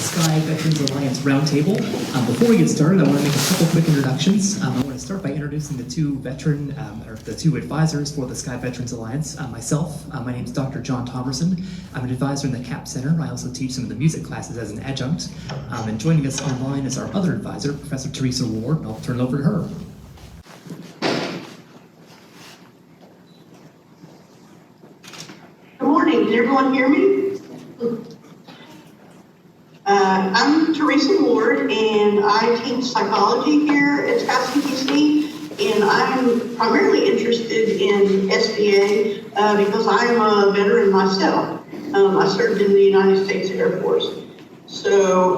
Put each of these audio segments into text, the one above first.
Sky Veterans Alliance Roundtable. Before we get started, I want to make a couple quick introductions. I want to start by introducing the two advisors for the Sky Veterans Alliance. Myself, my name is Dr. John Thomerson. I'm an advisor in the CAP Center. I also teach some of the music classes as an adjunct. And joining us online is our other advisor, Professor Teresa Ward, and I'll turn it over to her. Good morning, can everyone hear me? I'm Teresa Ward, and I teach psychology here at Southcentral, and I'm primarily interested in SBA because I'm a veteran myself. I served in the United States Air Force. So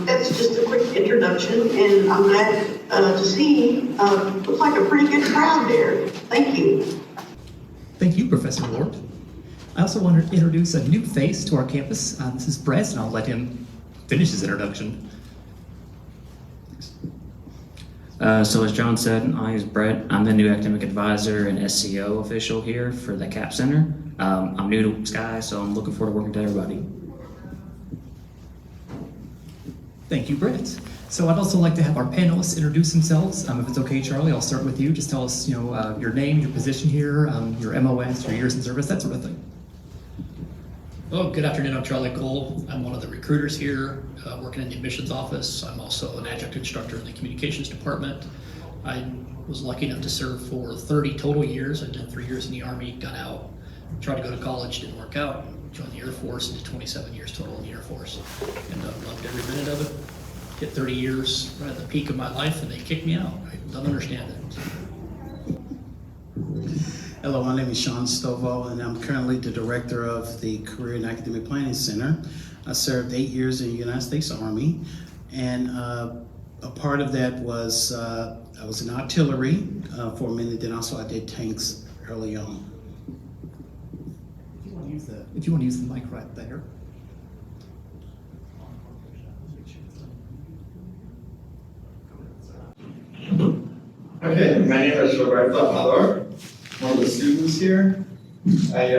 that's just a quick introduction, and I'm glad to see, looks like a pretty good crowd there. Thank you. Thank you, Professor Ward. I also want to introduce a new face to our campus. This is Brett, and I'll let him finish his introduction. So as John said, my name is Brett. I'm the new academic advisor and SCO official here for the CAP Center. I'm new to Sky, so I'm looking forward to working with everybody. Thank you, Brett. So I'd also like to have our panelists introduce themselves. If it's okay, Charlie, I'll start with you. Just tell us, your name, your position here, your MOS, your years in service, that sort of thing. Well, good afternoon. I'm Charlie Cole. I'm one of the recruiters here, working in the admissions office. I'm also an adjunct instructor in the communications department. I was lucky enough to serve for 30 total years. I did 3 years in the Army, got out, tried to go to college, didn't work out, joined the Air Force, and did 27 years total in the Air Force. And loved every minute of it. Hit 30 years right at the peak of my life, and they kicked me out. I don't understand it. Hello, my name is Sean Stovall, and I'm currently the director of the Career and Academic Planning Center. I served 8 years in the United States Army, and a part of that was I was in artillery for a minute, then also I did tanks early on. If you want to use the mic right there. Okay, my name is Roberto Amador, one of the students here. I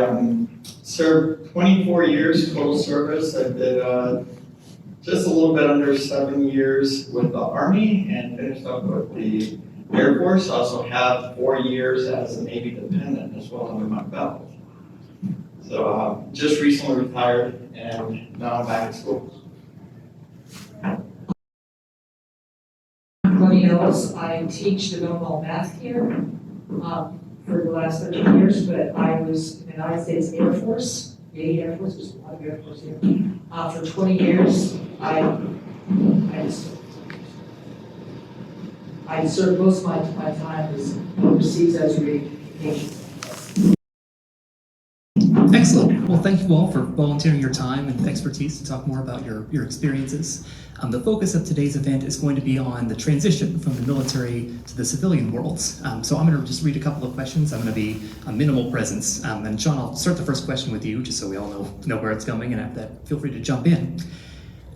served 24 years total service. I did just a little bit under 7 years with the Army and finished up with the Air Force. I also have 4 years as a Navy dependent as well under my belt. So just recently retired, and now I'm back at school. I teach developmental math here for the last 30 years, but I was in the United States Air Force, the Air Force, there's a lot of Air Force here. For 20 years, I served most of my time as overseas as a vacation. Excellent. Well, thank you all for volunteering your time and expertise to talk more about your experiences. The focus of today's event is going to be on the transition from the military to the civilian worlds. So I'm going to just read a couple of questions. I'm going to be a minimal presence. And Sean, I'll start the first question with you, just so we all know where it's going, and after that, feel free to jump in.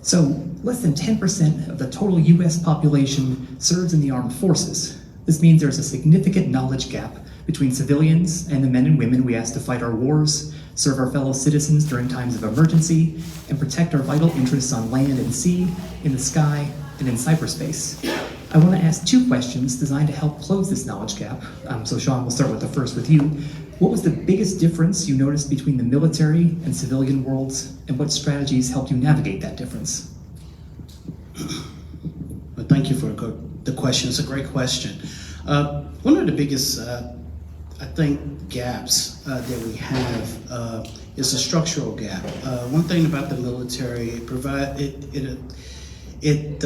So less than 10% of the total US population serves in the armed forces. This means there's a significant knowledge gap between civilians and the men and women we ask to fight our wars, serve our fellow citizens during times of emergency, and protect our vital interests on land and sea, in the sky, and in cyberspace. I want to ask 2 questions designed to help close this knowledge gap. So Sean, we'll start with the first with you. What was the biggest difference you noticed between the military and civilian worlds, and what strategies helped you navigate that difference? Well, thank you for the question. It's a great question. One of the biggest I think gaps that we have is a structural gap. One thing about the military, it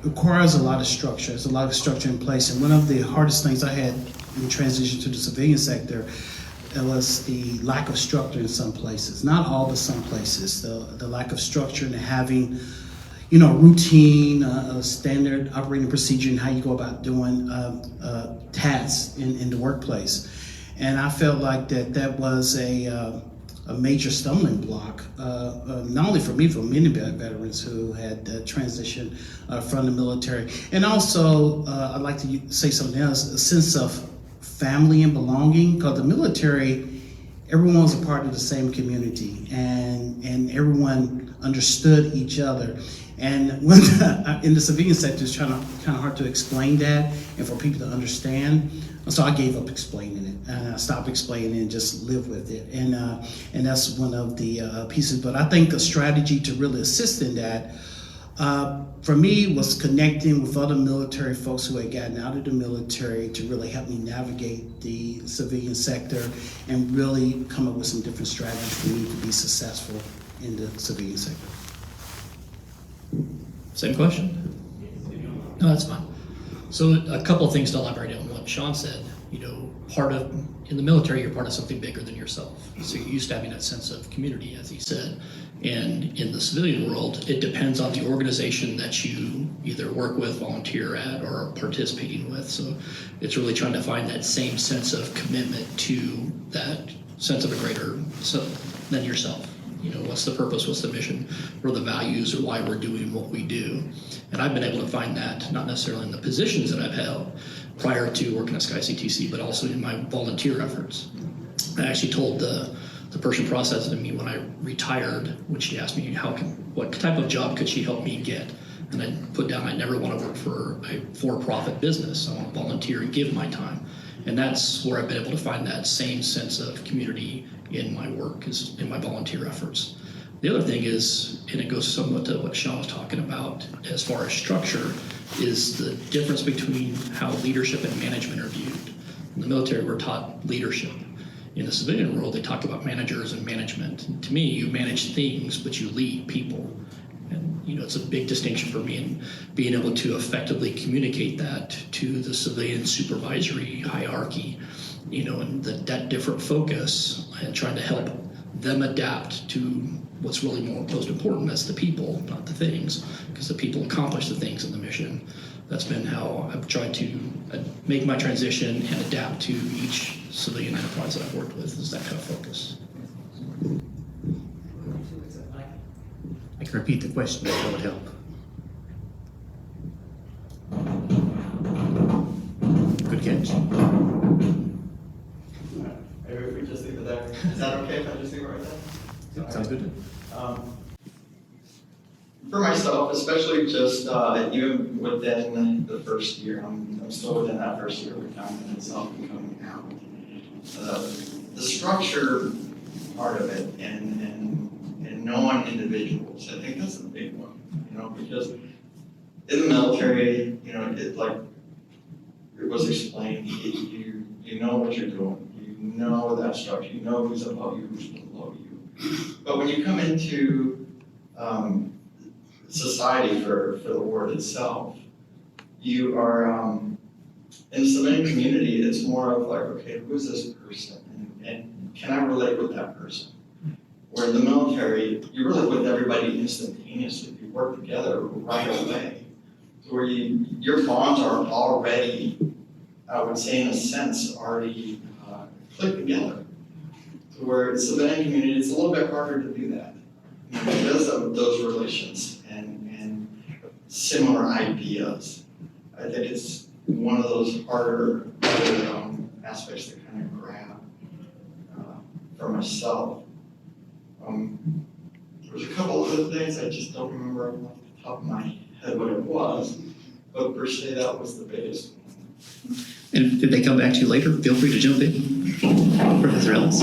requires a lot of structure. There's a lot of structure in place, and one of the hardest things I had in transition to the civilian sector was the lack of structure in some places. Not all, but some places. The lack of structure and having routine, a standard operating procedure, and how you go about doing tasks in the workplace. And I felt like that was a major stumbling block, not only for me, for many veterans who had transitioned from the military. And also, I'd like to say something else, a sense of family and belonging, because the military, everyone was a part of the same community, and everyone understood each other. And when in the civilian sector, it's kind of hard to explain that and for people to understand. So I gave up explaining it, and I stopped explaining it and just live with it. And that's one of the pieces. But I think a strategy to really assist in that, for me, was connecting with other military folks who had gotten out of the military to really help me navigate the civilian sector and really come up with some different strategies for me to be successful in the civilian sector. Same question? No, that's fine. So a couple of things to elaborate on what Sean said. You know, in the military, you're part of something bigger than yourself. So you're used to having that sense of community, as he said. And in the civilian world, it depends on the organization that you either work with, volunteer at, or are participating with. So it's really trying to find that same sense of commitment to that sense of a greater than yourself. You know, what's the purpose, what's the mission, what are the values, or why we're doing what we do. And I've been able to find that, not necessarily in the positions that I've held prior to working at SkyCTC, but also in my volunteer efforts. I actually told the person processing me when I retired, when she asked me what type of job could she help me get. And I put down, I never want to work for a for-profit business. I want to volunteer and give my time. And that's where I've been able to find that same sense of community in my work, is in my volunteer efforts. The other thing is, and it goes somewhat to what Sean was talking about as far as structure, is the difference between how leadership and management are viewed. In the military, we're taught leadership. In the civilian world, they talk about managers and management. And to me, you manage things, but you lead people. And you know, it's a big distinction for me in being able to effectively communicate that to the civilian supervisory hierarchy, you know, and that different focus and trying to help them adapt to what's really most important. That's the people, not the things, because the people accomplish the things in the mission. That's been how I've tried to make my transition and adapt to each civilian enterprise that I've worked with, is that kind of focus. I can repeat the question if that would help. Good catch. Maybe if we just leave it there. Is that okay if I just leave it right there? Sounds good. For myself, especially just even within the first year, I'm still within that first year of counting itself and coming out. The structure part of it and knowing individuals, I think that's a big one, you know, because in the military, you know, it like it was explained, you know what you're doing, you know that structure, you know who's above you, who's below you. But when you come into society for the ward itself, you are in the civilian community, it's more of like, okay, who's this person, and can I relate with that person? Where in the military, you relate with everybody instantaneously. You work together right away. So where your bonds are already, I would say in a sense, already clicked together. So where in the civilian community, it's a little bit harder to do that because of those relations and similar ideas. I think it's one of those harder aspects to kind of grab for myself. There's a couple other things I just don't remember off the top of my head what it was, but per se that was the biggest one. And if they come back to you later, feel free to jump in. Professor Ellis.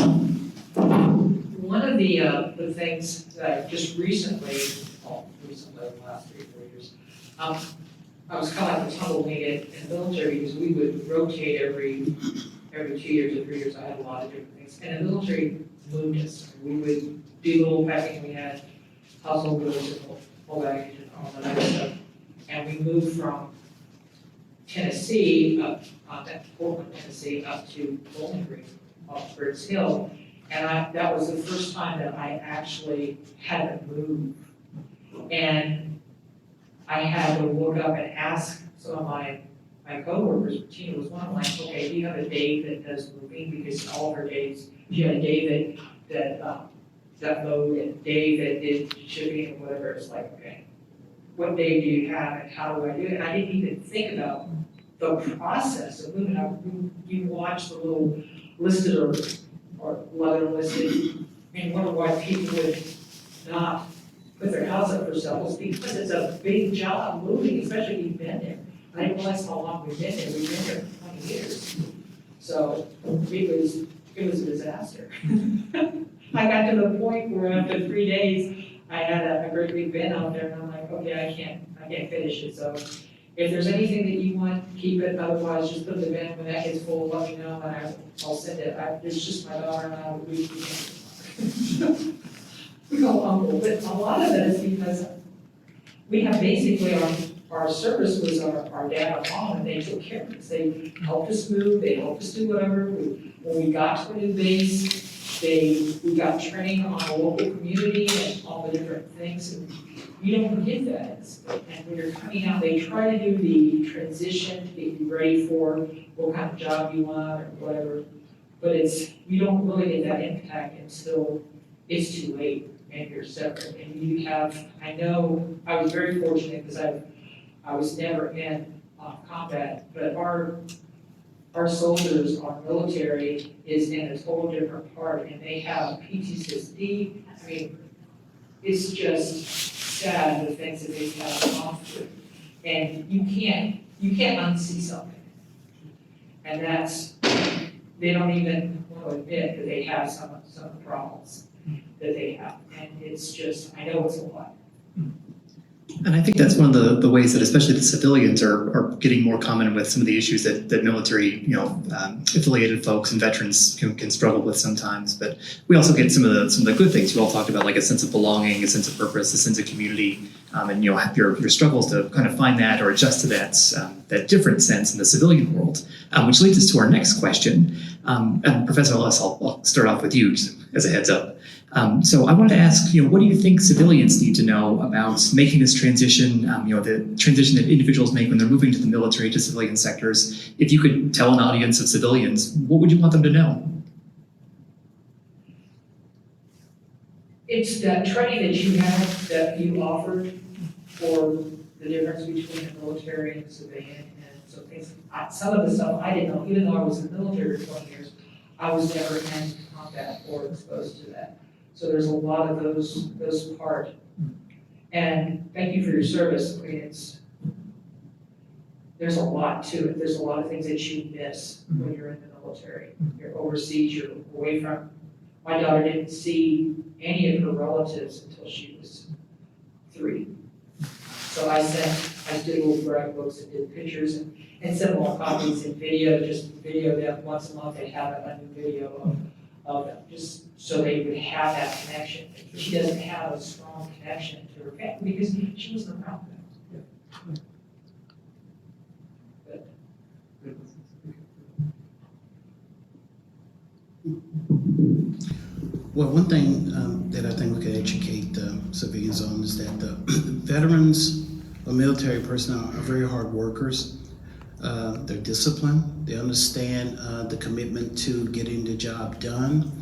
One of the things that I just recently, the last 3 or 4 years, I was kind of like the tumbleweed in the military because we would rotate every 2 years or 3 years. I had a lot of different things. And the military moved us. We would do little packing. We had household goods and whole baggage and all that other stuff. And we moved from Tennessee up to Portland, Tennessee, up to Bowling Green, off Briggs Hill. And that was the first time that I actually had to move. And I had to look up and ask some of my coworkers, Tina was one of them, like, okay, do you have a Dave that does moving? Because all of her days, she had a Dave that mowed and Dave that did shipping and whatever. It's like, okay, what day do you have and how do I do it? And I didn't even think about the process of moving. You watch the little listed or lot of them listed. And wonder why people would not put their house up for sale, is because it's a big job moving, especially if you've been there. I didn't realize how long we've been there. We've been there for 20 years. So it was a disaster. I got to the point where after 3 days, I had a great big bin out there, and I'm like, okay, I can't finish it. So if there's anything that you want, keep it. Otherwise, just put the bin when that gets full. Let me know, and I'll send it. It's just my daughter and I. We go humble, but a lot of that is because we have basically our service was our dad and mom, and they took care of us. They helped us move. They helped us do whatever. When we got to a new base, we got training on the local community and all the different things, and you don't get that. And when you're coming out, they try to do the transition to get you ready for what kind of job you want or whatever. But you don't really get that impact until it's too late and you're separate. And I know I was very fortunate because I was never in combat, but our soldiers, our military is in a total different part, and they have PTSD. I mean, it's just sad the things that they've had to gone through. And you can't unsee something. And they don't even want to admit that they have some of the problems that they have. And it's just, I know it's a lot. And I think that's one of the ways that especially the civilians are getting more common with some of the issues that military, affiliated folks and veterans can struggle with sometimes. But we also get some of the good things you all talked about, like a sense of belonging, a sense of purpose, a sense of community, and your struggles to kind of find that or adjust to that different sense in the civilian world, which leads us to our next question. And Professor Ellis, I'll start off with you as a heads up. So I wanted to ask, what do you think civilians need to know about making this transition, the transition that individuals make when they're moving to the military to civilian sectors? If you could tell an audience of civilians, what would you want them to know? It's that training that you have, that you offered for the difference between the military and the civilian. And so some of the stuff I didn't know, even though I was in the military for 20 years, I was never in combat or exposed to that. So there's a lot of those parts. And thank you for your service. I mean, there's a lot to it. There's a lot of things that you miss when you're in the military. You're overseas, you're away from. My daughter didn't see any of her relatives until she was 3. So I did little brag books and did pictures and sent them all copies and video them once a month. They have a new video of them, just so they would have that connection. She doesn't have a strong connection to her family because she wasn't around them. But, Well, one thing that I think we could educate civilians on is that the veterans or military personnel are very hard workers. They're disciplined. They understand the commitment to getting the job done,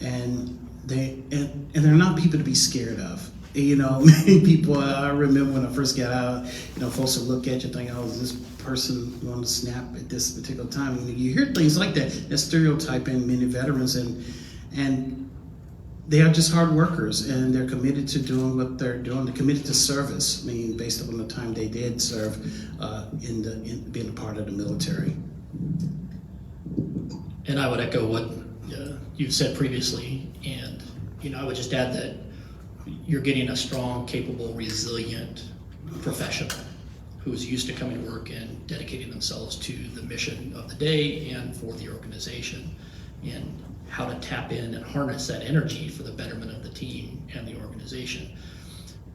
and they're not people to be scared of. Many people. I remember when I first got out. Folks would look at you thinking, "Oh, is this person going to snap at this particular time?" You hear things like that. That's stereotyping many veterans, and they are just hard workers, and they're committed to doing what they're doing. They're committed to service. Based upon the time they did serve in being a part of the military. And I would echo what you've said previously, and I would just add that you're getting a strong, capable, resilient professional who's used to coming to work and dedicating themselves to the mission of the day and for the organization, and how to tap in and harness that energy for the betterment of the team and the organization.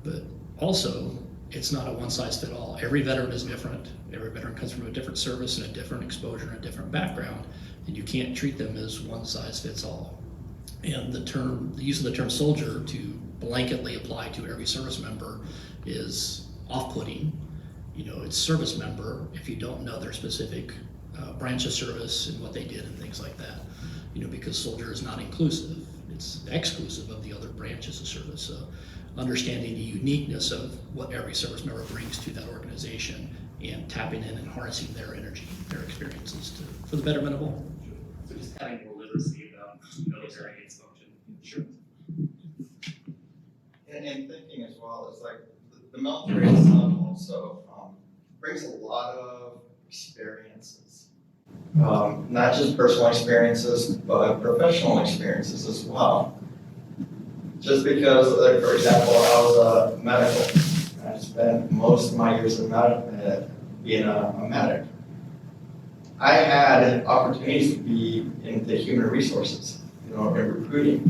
But also, it's not a one-size-fits-all. Every veteran is different. Every veteran comes from a different service and a different exposure and a different background, and you can't treat them as one-size-fits-all. And the use of the term soldier to blanketly apply to every service member is off-putting. It's service member if you don't know their specific branch of service and what they did and things like that. Because soldier is not inclusive. It's exclusive of the other branches of service. So understanding the uniqueness of what every service member brings to that organization and tapping in and harnessing their energy, their experiences for the betterment of all. So just having more literacy about military and its function. Sure. And thinking as well is like the military itself also brings a lot of experiences. Not just personal experiences, but professional experiences as well. Just because, like, for example, I was a medical. I spent most of my years being a medic. I had opportunities to be into human resources, in recruiting,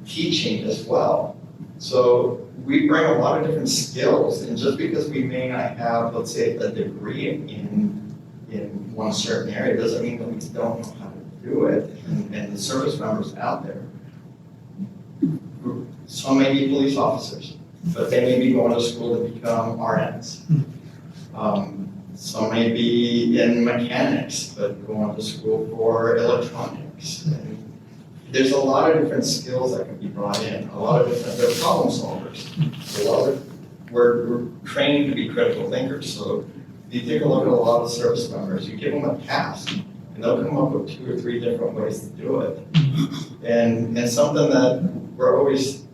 teaching as well. So we bring a lot of different skills, and just because we may not have, let's say, a degree in one certain area, doesn't mean that we don't know how to do it. And the service members out there, some may be police officers, but they may be going to school to become RNs. Some may be in mechanics, but going to school for electronics. And there's a lot of different skills that can be brought in, a lot of different, they're problem solvers. We're trained to be critical thinkers, so you take a look at a lot of service members, you give them a task, and they'll come up with 2 or 3 different ways to do it. And something that we're always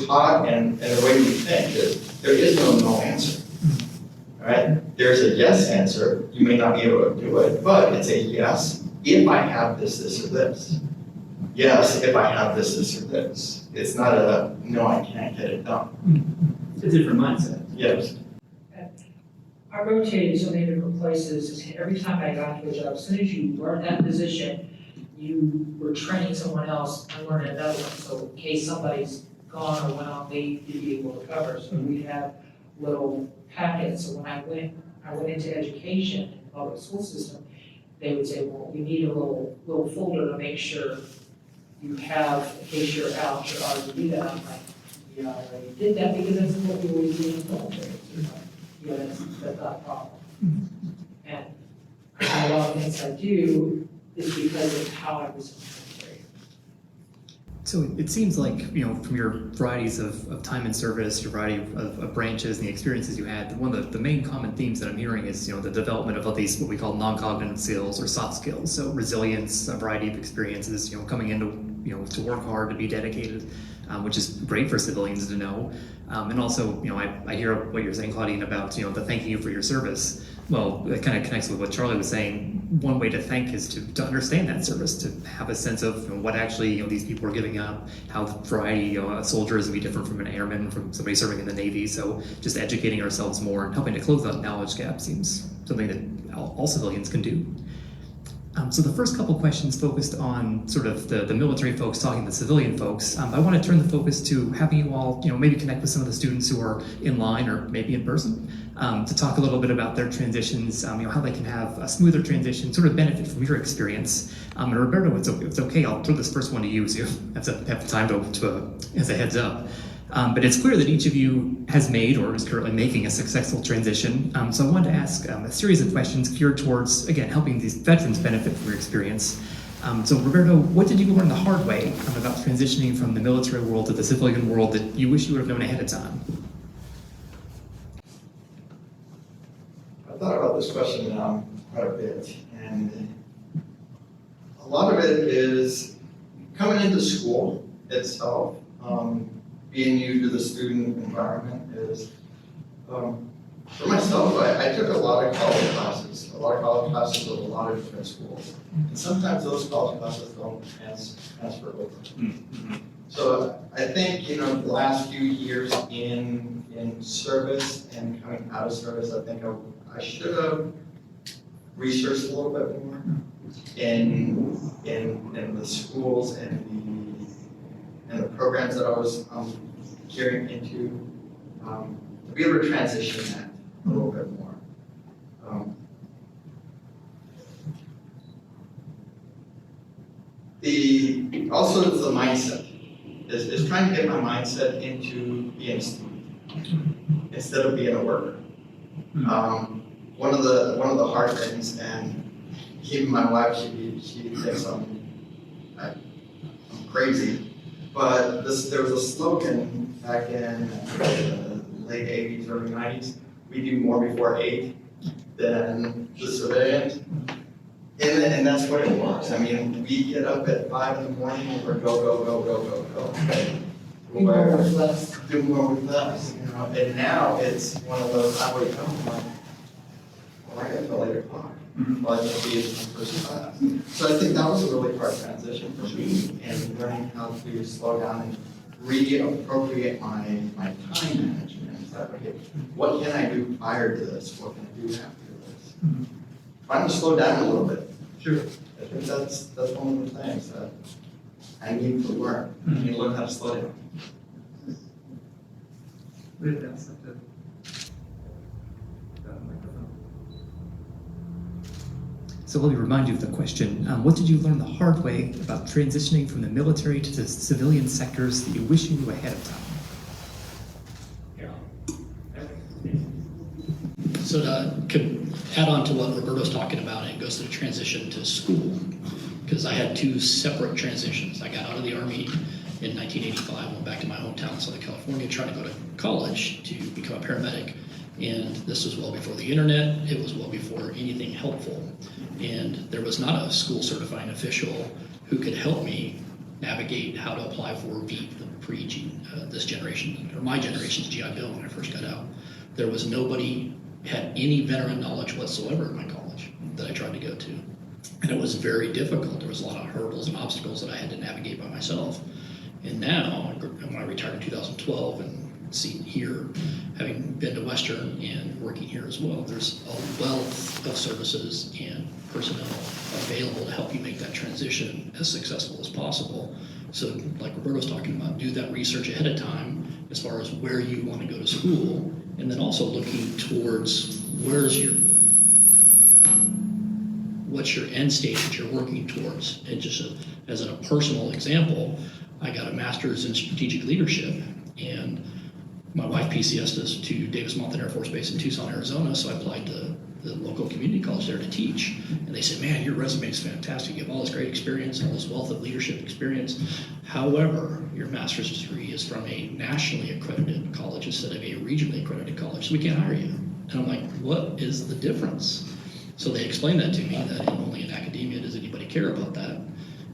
taught, and the way we think is there is no answer. All right? There's a yes answer. You may not be able to do it, but it's a yes if I have this, this, or this. Yes, if I have this, this, or this. It's not a no, I can't get it done. It's a different mindset. Yes. I rotated so many different places, and every time I got to a job, as soon as you learn that position, you were training someone else and learning another one. So in case somebody's gone or went on leave, you'd be able to cover. So we have little packets. So when I went into education in the public school system, they would say, well, we need a little folder to make sure you have, in case you're out, you're already do that. I'm like, yeah, I already did that because that's what we always do in the military. Yeah, that's not a problem. And a lot of things I do is because of how I was in the military. So it seems like, from your varieties of time in service, your variety of branches and the experiences you had, one of the main common themes that I'm hearing is, the development of all these, what we call non-cognitive skills or soft skills. So resilience, a variety of experiences, coming into, to work hard, to be dedicated, which is great for civilians to know. And also, I hear what you're saying, Claudine, about, the thanking you for your service. Well, it kind of connects with what Charlie was saying. One way to thank is to understand that service, to have a sense of what actually these people are giving up, how the variety a soldier is going to be different from an airman, from somebody serving in the Navy. So just educating ourselves more and helping to close that knowledge gap seems something that all civilians can do. So the first couple questions focused on sort of the military folks talking to the civilian folks. I want to turn the focus to having you all, maybe connect with some of the students who are in line or maybe in person to talk a little bit about their transitions, how they can have a smoother transition, sort of benefit from your experience. And Roberto, if it's okay, I'll throw this first one to you so you have time to as a heads up. But it's clear that each of you has made or is currently making a successful transition. So I wanted to ask a series of questions geared towards, again, helping these veterans benefit from your experience. So Roberto, what did you learn the hard way about transitioning from the military world to the civilian world that you wish you would have known ahead of time? I thought about this question quite a bit, and a lot of it is coming into school itself. Being new to the student environment is, for myself, I took a lot of college classes with a lot of different schools. And sometimes those college classes don't transfer over. Mm-hmm. So I think, the last few years in service and coming out of service, I think I should have researched a little bit more in the schools and the programs that I was gearing into, to be able to transition that a little bit more. Also it's the mindset, is trying to get my mindset into being a student instead of being a worker. One of the hard things, and even my wife, she thinks I'm crazy. But there was a slogan back in the late 80s, early 90s. We do more before 8 than the civilians. And that's what it was. I mean, we get up at 5 in the morning and we're go. Okay. We were less. Do more with less, you know, and now it's one of those, I wake up, I'm like, well, I got till 8 o'clock. Well, I have to be in the first class. So I think that was a really hard transition for me, and learning how to slow down and reappropriate my time management. It's like, okay, what can I do prior to this? What can I do after this? Trying to slow down a little bit. Sure. I think that's one of the things that I need to learn. I need to learn how to slow down. So let me remind you of the question. What did you learn the hard way about transitioning from the military to the civilian sectors that you wish you knew ahead of time? So to add on to what Roberto's talking about, it goes to the transition to school, because I had two separate transitions. I got out of the Army in 1985, went back to my hometown in Southern California, trying to go to college to become a paramedic. And this was well before the internet, it was well before anything helpful. And there was not a school certifying official who could help me navigate how to apply for VEEP, this generation, or my generation's GI Bill when I first got out. There was nobody had any veteran knowledge whatsoever at my college that I tried to go to. And it was very difficult. There was a lot of hurdles and obstacles that I had to navigate by myself. And now, when I retired in 2012 and seen here, having been to Western and working here as well, there's a wealth of services and personnel available to help you make that transition as successful as possible. So like Roberto's talking about, do that research ahead of time as far as where you want to go to school, and then also looking towards what's your end state that you're working towards. And just as a personal example, I got a master's in strategic leadership, and my wife PCS'd us to Davis-Monthan Air Force Base in Tucson, Arizona, so I applied to the local community college there to teach. And they said, man, your resume is fantastic. You have all this great experience, all this wealth of leadership experience. However, your master's degree is from a nationally accredited college instead of a regionally accredited college, so we can't hire you. And I'm like, what is the difference? So they explained that to me, that only in academia does anybody care about that.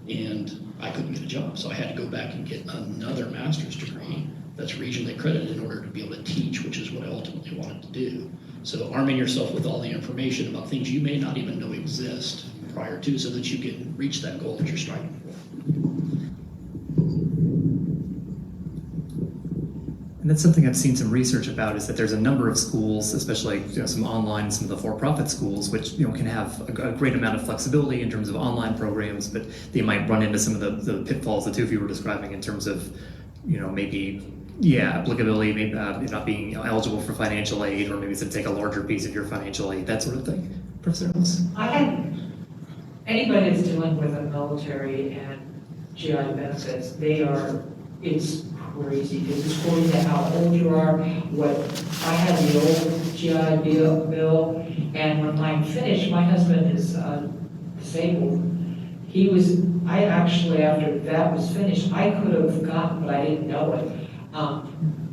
And I couldn't get a job, so I had to go back and get another master's degree that's regionally accredited in order to be able to teach, which is what I ultimately wanted to do. So arming yourself with all the information about things you may not even know exist prior to, so that you can reach that goal that you're striving for. And that's something I've seen some research about, is that there's a number of schools, especially some online, some of the for-profit schools, which can have a great amount of flexibility in terms of online programs, but they might run into some of the pitfalls the two of you were describing in terms of maybe applicability, maybe not being eligible for financial aid, or maybe it's to take a larger piece of your financial aid, that sort of thing. Professor Ellis? Anybody that's dealing with a military and GI benefits, it's crazy, because it's according to how old you are. I had the old GI bill, and when mine finished, my husband is disabled. I actually, after that was finished, I could have gotten, but I didn't know it.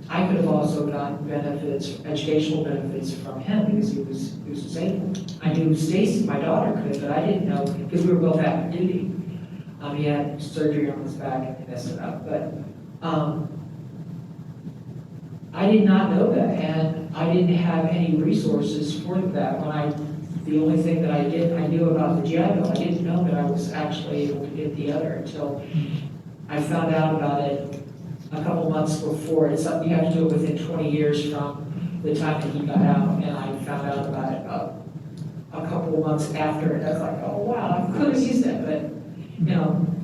I could have also gotten benefits, educational benefits from him, because he was disabled. I knew Stacy, my daughter, could, but I didn't know, because we were both active duty. He had surgery on his back and messed it up, but I did not know that, and I didn't have any resources for that. The only thing that I knew about the GI Bill, I didn't know that I was actually able to get the other until I found out about it a couple months before. It's something you have to do it within 20 years from the time that he got out, and I found out about it a couple of months after, and I was like, oh wow, I could have used that, but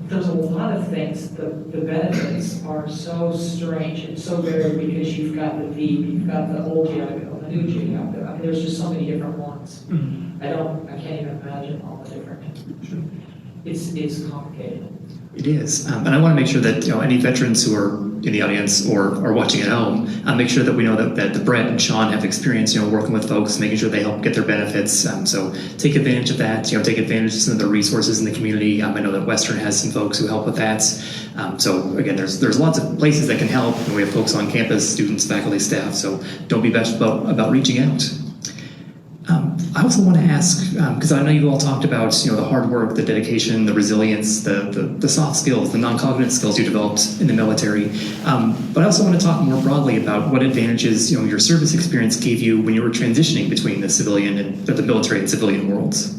there's a lot of things. The benefits are so strange and so varied, because you've got the VEEP, you've got the old GI Bill, the new GI Bill. I mean, there's just so many different ones. Mm-hmm. I can't even imagine all the different. It's complicated. It is, and I want to make sure that any veterans who are in the audience or are watching at home, make sure that we know that Brett and Sean have experience, working with folks, making sure they help get their benefits. So take advantage of that. Take advantage of some of the resources in the community. I know that Western has some folks who help with that. So again, there's lots of places that can help, and we have folks on campus, students, faculty, staff. So don't be bashful about reaching out. I also want to ask, because I know you all talked about the hard work, the dedication, the resilience, the soft skills, the non-cognitive skills you developed in the military. But I also want to talk more broadly about what advantages your service experience gave you when you were transitioning between the civilian and the military and civilian worlds.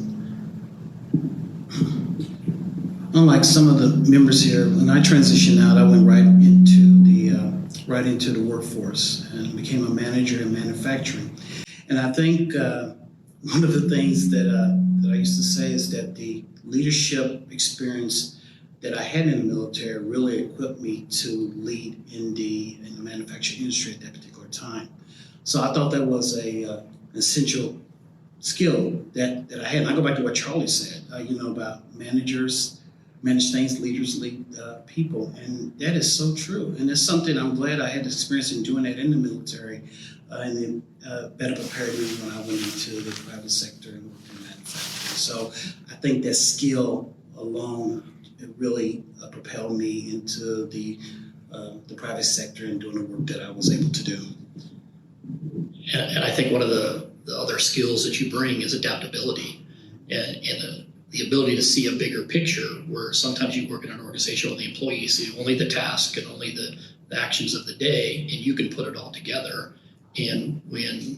Unlike some of the members here, when I transitioned out, I went right into the workforce and became a manager in manufacturing. And I think one of the things that I used to say is that the leadership experience that I had in the military really equipped me to lead in the manufacturing industry at that particular time. So I thought that was an essential skill that I had. And I go back to what Charlie said, about managers manage things, leaders lead people, and that is so true. And that's something I'm glad I had the experience in doing that in the military, and then better prepared me when I went into the private sector and worked in manufacturing. So I think that skill alone, it really propelled me into the private sector and doing the work that I was able to do. And I think one of the other skills that you bring is adaptability and the ability to see a bigger picture, where sometimes you work in an organization where the employees see only the task and only the actions of the day, and you can put it all together. And when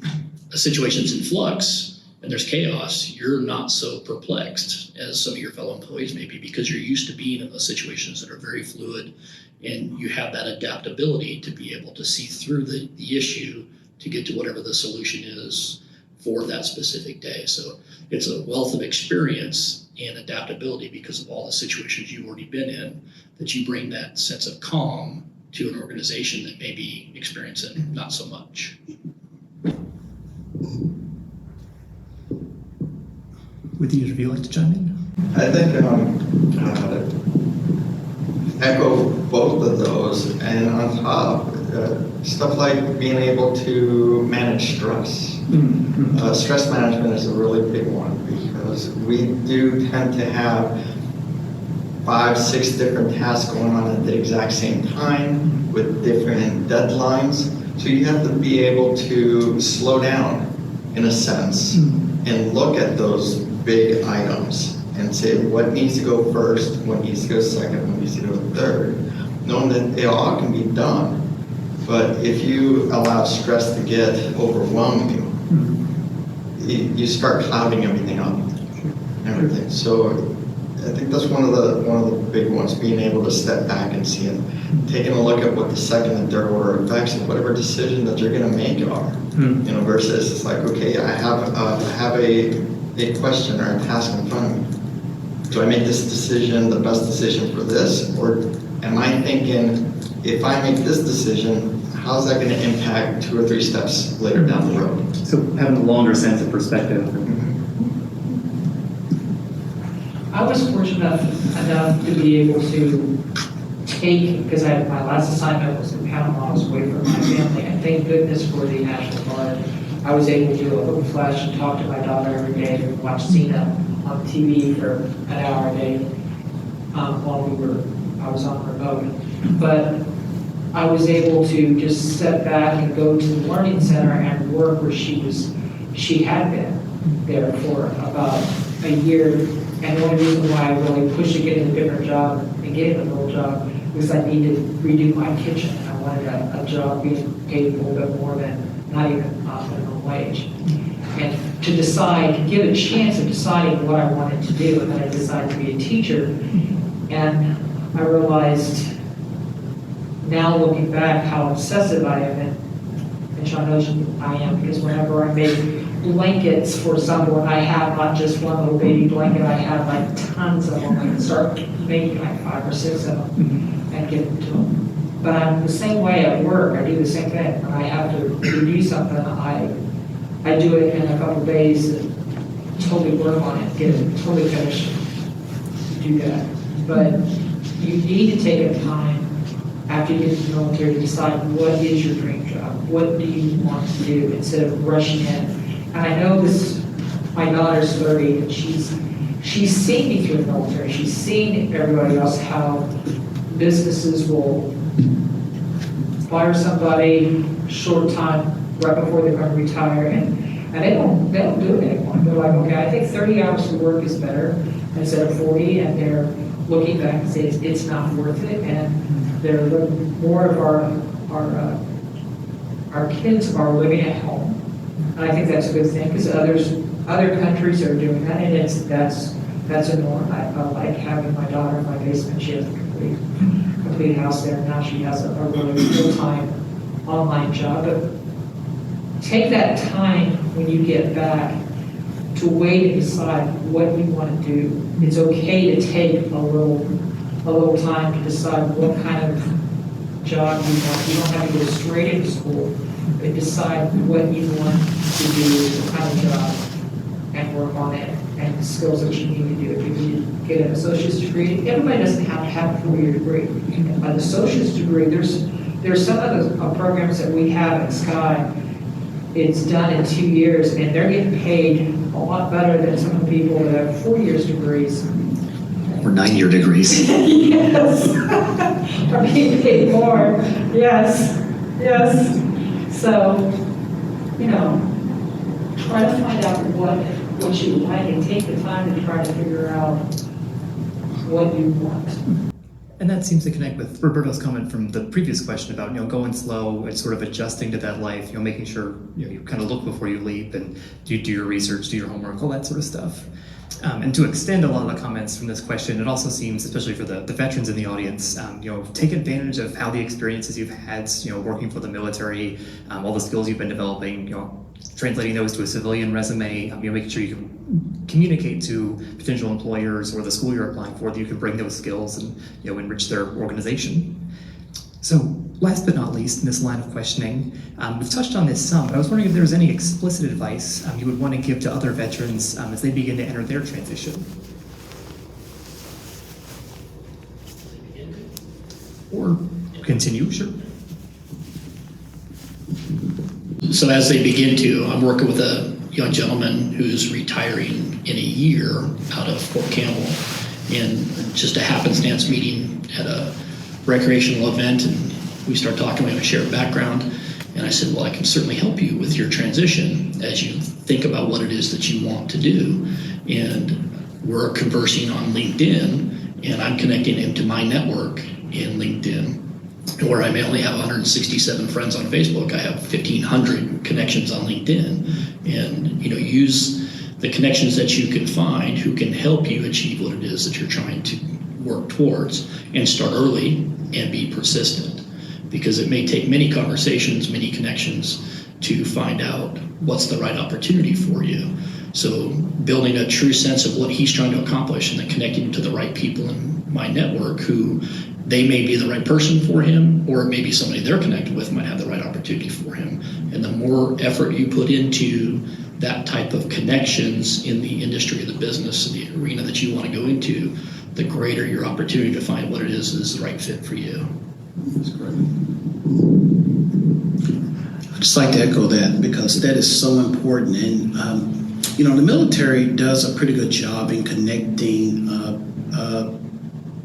a situation's in flux and there's chaos, you're not so perplexed as some of your fellow employees may be, because you're used to being in those situations that are very fluid, and you have that adaptability to be able to see through the issue to get to whatever the solution is for that specific day. So it's a wealth of experience and adaptability because of all the situations you've already been in, that you bring that sense of calm to an organization that may be experiencing not so much. Would either of you like to chime in? I think echo both of those, and on top, stuff like being able to manage stress. Mm-hmm. Stress management is a really big one, because we do tend to have 5-6 different tasks going on at the exact same time with different deadlines. So you have to be able to slow down in a sense and look at those big items and say what needs to go first, what needs to go second, what needs to go third, knowing that they all can be done. But if you allow stress to get overwhelm you start clouding everything up. Everything. So I think that's one of the big ones, being able to step back and see it, taking a look at what the second and third order effects of whatever decision that you're going to make are. Versus it's like, okay, I have a question or a task in front of me. Do I make this decision the best decision for this, or am I thinking, if I make this decision, how's that going to impact 2 or 3 steps later down the road? So having a longer sense of perspective. I was fortunate enough to be able to take, because my last assignment was in Panama, I was away from my family, and thank goodness for the National Guard. I was able to open flash and talk to my daughter every day and watch Cena on TV for an hour a day while I was on remote. But I was able to just step back and go to the learning center and work where she had been there for about a year. And the only reason why I really pushed to get a different job and get a little job was I needed to redo my kitchen. I wanted a job being paid a little bit more than not even minimum wage. And to decide, to give a chance of deciding what I wanted to do, and then I decided to be a teacher. And I realized, now looking back, how obsessive I am, and Sean knows I am, because whenever I make blankets for someone, I have not just one little baby blanket, I have like tons of them. I can start making like 5 or 6 of them and give them to them. But I'm the same way at work. I do the same thing. When I have to do something, I do it in a couple of days and totally work on it, get it totally finished, do that. But you need to take a time after you get to the military to decide what is your dream job, what do you want to do, instead of rushing in. And I know this, my daughter's 30, and she's seen me through the military. She's seen everybody else, how businesses will fire somebody, short time right before they're going to retire, and they don't do it anymore. They're like, okay, I think 30 hours of work is better instead of 40, and they're looking back and saying it's not worth it, and they're more of our kids are living at home. And I think that's a good thing, because other countries are doing that, and that's a norm. I like having my daughter in my basement. She has a complete house there. Now she has a really full-time online job. But take that time when you get back to wait and decide what you want to do. It's okay to take a little time to decide what kind of job you want. You don't have to go straight into school, but decide what you want to do, the kind of job, and work on it, and the skills that you need to do. If you need to get an associate's degree, everybody doesn't have to have a 4-year degree. By the associate's degree, there's some of the programs that we have at Sky. It's done in 2 years, and they're getting paid a lot better than some of the people that have 4 years degrees. Or 9-year degrees. Yes. Are being paid more. Yes. So, try to find out what you like and take the time to try to figure out what you want. And that seems to connect with Roberto's comment from the previous question about, going slow and sort of adjusting to that life, making sure, you kind of look before you leap and do your research, do your homework, all that sort of stuff. And to extend a lot of the comments from this question, it also seems, especially for the veterans in the audience, take advantage of how the experiences you've had, working for the military, all the skills you've been developing, translating those to a civilian resume, making sure you can communicate to potential employers or the school you're applying for that you can bring those skills and enrich their organization. So last but not least in this line of questioning, we've touched on this some, but I was wondering if there was any explicit advice you would want to give to other veterans as they begin to enter their transition. Or continue, sure. So as they begin to, I'm working with a young gentleman who's retiring in a year out of Fort Campbell, and just a happenstance meeting at a recreational event, and we start talking. We have a shared background, and I said, well, I can certainly help you with your transition as you think about what it is that you want to do. And we're conversing on LinkedIn, and I'm connecting him to my network in LinkedIn, where I may only have 167 friends on Facebook. I have 1,500 connections on LinkedIn, and use the connections that you can find who can help you achieve what it is that you're trying to work towards, and start early and be persistent, because it may take many conversations, many connections to find out what's the right opportunity for you. So building a true sense of what he's trying to accomplish, and then connecting to the right people in my network who they may be the right person for him, or it may be somebody they're connected with might have the right opportunity for him. And the more effort you put into that type of connections in the industry, the business, the arena that you want to go into, the greater your opportunity to find what it is the right fit for you. That's great. I'd just like to echo that, because that is so important. And, the military does a pretty good job in connecting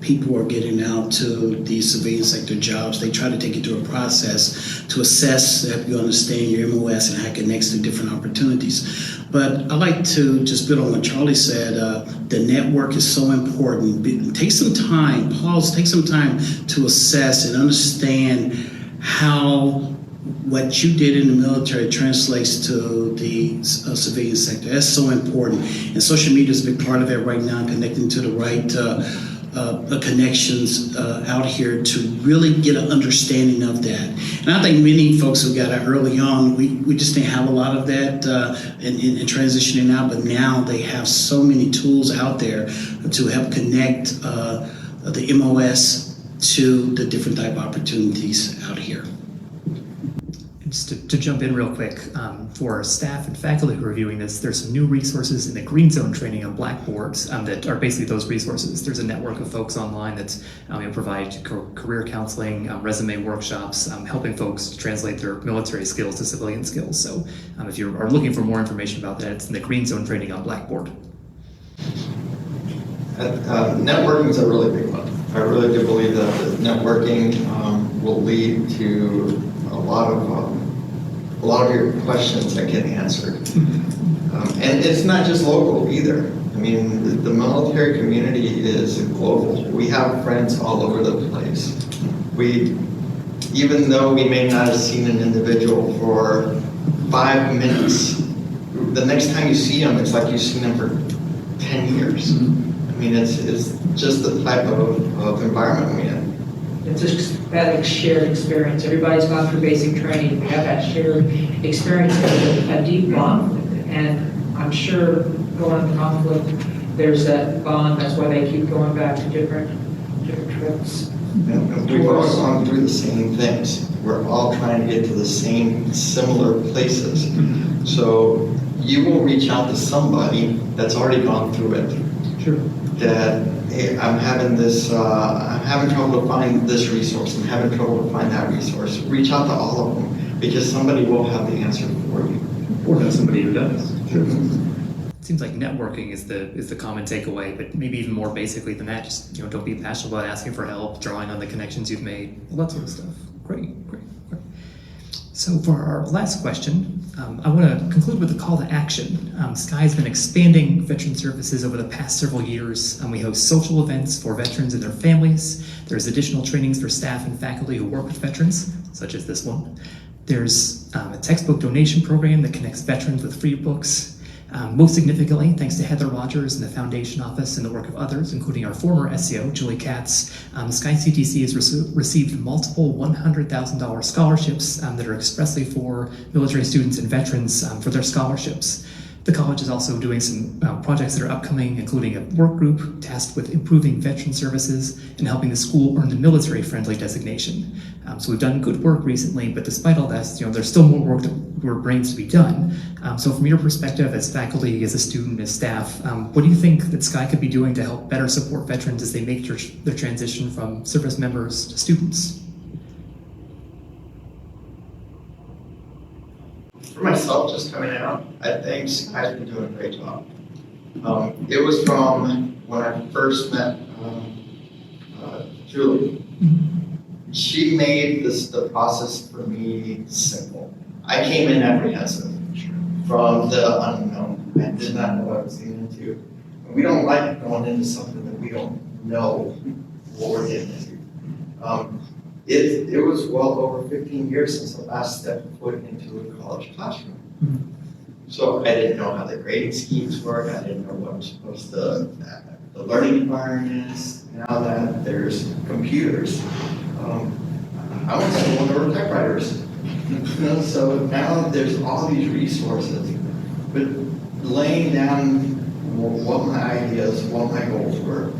people who are getting out to the civilian sector jobs. They try to take you through a process to assess, help you understand your MOS and how it connects to different opportunities. But I like to just build on what Charlie said. The network is so important. Take some time, pause, take some time to assess and understand how what you did in the military translates to the civilian sector. That's so important. And social media is a big part of it right now, connecting to the right connections out here to really get an understanding of that. And I think many folks who got it early on, we just didn't have a lot of that in transitioning out, but now they have so many tools out there to help connect the MOS to the different type of opportunities out here. Just to jump in real quick, for staff and faculty who are reviewing this, there's some new resources in the Green Zone training on Blackboards that are basically those resources. There's a network of folks online that provide career counseling, resume workshops, helping folks translate their military skills to civilian skills. So if you are looking for more information about that, it's in the Green Zone training on Blackboard. Networking is a really big one. I really do believe that the networking will lead to a lot of a lot of your questions are getting answered. And it's not just local either. I mean, the military community is global. We have friends all over the place. Even though we may not have seen an individual for 5 minutes, the next time you see them, it's like you've seen them for 10 years. I mean, it's just the type of environment we're in. It's just that shared experience. Everybody's gone through basic training. We have that shared experience, a deep bond. And I'm sure going to conflict, there's that bond. That's why they keep going back to different trips. And we've all gone through the same things. We're all trying to get to the same similar places. So you will reach out to somebody that's already gone through it. Sure. That, hey, I'm having trouble to find this resource, I'm having trouble to find that resource. Reach out to all of them, because somebody will have the answer for you. Or know somebody who does. Sure. It seems like networking is the common takeaway, but maybe even more basically than that, just don't be bashful about asking for help, drawing on the connections you've made, all that sort of stuff. Great. So for our last question, I want to conclude with a call to action. Sky has been expanding veteran services over the past several years. We host social events for veterans and their families. There's additional trainings for staff and faculty who work with veterans, such as this one. There's a textbook donation program that connects veterans with free books. Most significantly, thanks to Heather Rogers and the Foundation Office and the work of others, including our former SEO, Julie Katz, Sky CTC has received multiple $100,000 scholarships that are expressly for military students and veterans for their scholarships. The college is also doing some projects that are upcoming, including a work group tasked with improving veteran services and helping the school earn the military-friendly designation. So we've done good work recently, but despite all this, there's still more work that remains to be done. So from your perspective as faculty, as a student, as staff, what do you think that Sky could be doing to help better support veterans as they make their transition from service members to students? For myself, just coming out, I think Sky's been doing a great job. It was from when I first met Julie. She made the process for me simple. I came in apprehensive from the unknown. I did not know what I was getting into. We don't like going into something that we don't know what we're getting into. It was well over 15 years since the last step foot into a college classroom. So I didn't know how the grading schemes work. I didn't know what was supposed to, the learning environment is. Now that there's computers, I went to school, there were typewriters. So now there's all these resources. But laying down what my ideas, what my goals were,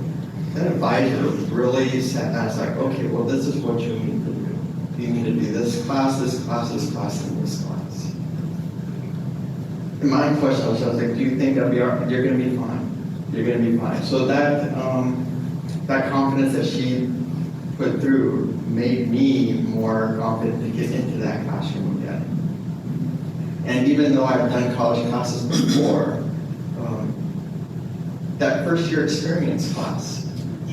that advisor really sat down and was like, okay, well, this is what you need to do. You need to do this class, this class, this class, and this class. And my question was like, do you think you're going to be fine? You're going to be fine. So that confidence that she put through made me more confident to get into that classroom again. And even though I've done college classes before, that first year experience class,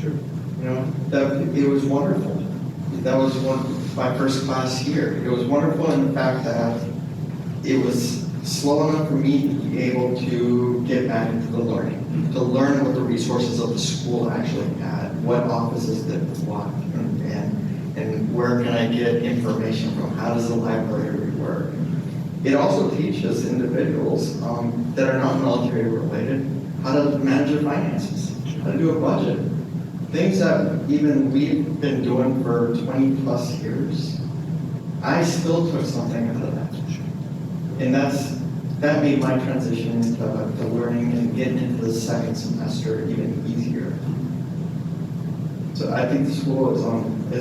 it was wonderful. That was my first class here. It was wonderful in the fact that it was slow enough for me to be able to get back into the learning, to learn what the resources of the school actually had, what offices did what, and where can I get information from, how does the library work. It also teaches individuals that are not military related how to manage their finances, how to do a budget. Things that even we've been doing for 20 plus years, I still took something out of that. And that made my transition to learning and getting into the second semester even easier. So I think the school is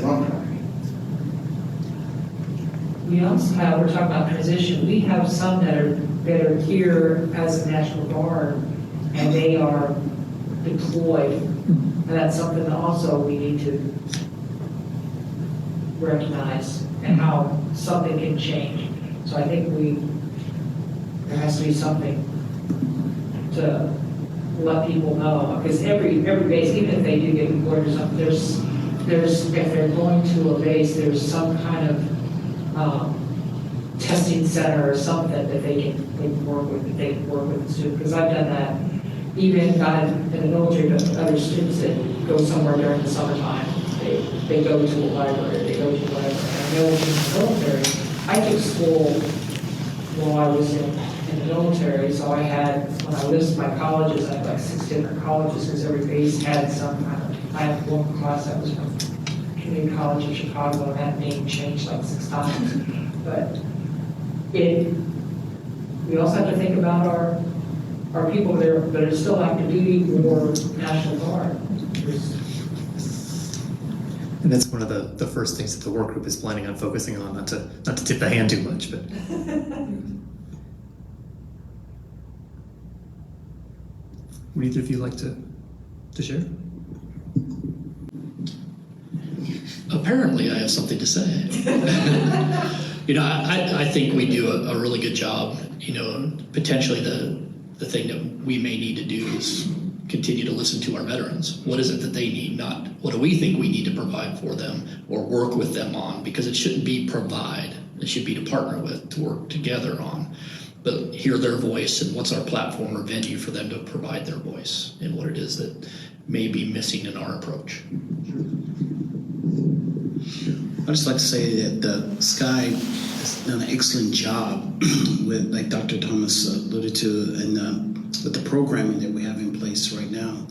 on track. We also have, we're talking about transition, we have some that are here as a National Guard and they are deployed. And that's something that also we need to recognize and how something can change. So I think there has to be something to let people know, because every base, even if they do get deployed or something, there's if they're going to a base, there's some kind of testing center or something that they can work with, the student, because I've done that. Even not in the military, but other students that go somewhere during the summertime, they go to a library, they go to whatever. And I know in the military, I took school while I was in the military, so I had, when I listed my colleges, I had like 6 different colleges, because every base had some. I had one class that was from Community College of Chicago, and that name changed like 6 times. But we also have to think about our people that are still active duty or National Guard. And that's one of the first things that the work group is planning on focusing on, not to tip the hand too much, but. Would either of you like to share? Apparently, I have something to say. I think we do a really good job. Potentially the thing that we may need to do is continue to listen to our veterans. What is it that they need? Not what do we think we need to provide for them or work with them on, because it shouldn't be provide. It should be to partner with, to work together on. But hear their voice and what's our platform or venue for them to provide their voice and what it is that may be missing in our approach. I'd just like to say that the Sky has done an excellent job with, like Dr. Thomas alluded to, and with the programming that we have in place right now.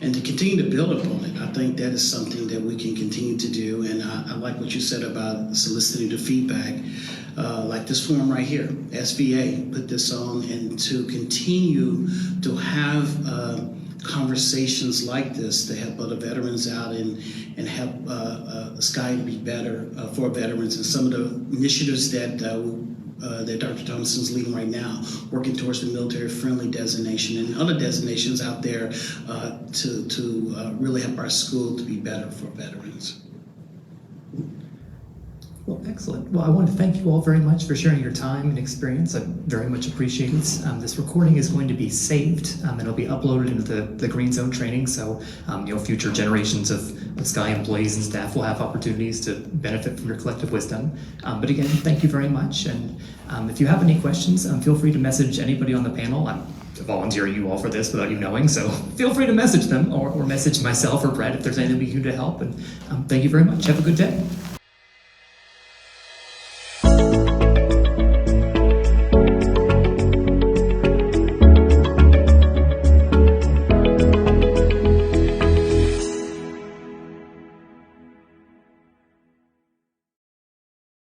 And to continue to build upon it, I think that is something that we can continue to do. And I like what you said about soliciting the feedback, like this forum right here. SVA put this on, and to continue to have conversations like this to help other veterans out and help Sky be better for veterans, and some of the initiatives that Dr. Thomas is leading right now, working towards the military-friendly designation and other designations out there to really help our school to be better for veterans. Well, excellent. Well, I want to thank you all very much for sharing your time and experience. I very much appreciate it. This recording is going to be saved and it'll be uploaded into the Green Zone training, so future generations of Sky employees and staff will have opportunities to benefit from your collective wisdom. But again, thank you very much. And if you have any questions, feel free to message anybody on the panel. I'm volunteering you all for this without you knowing, so feel free to message them or message myself or Brett if there's anything we can do to help. And thank you very much. Have a good day.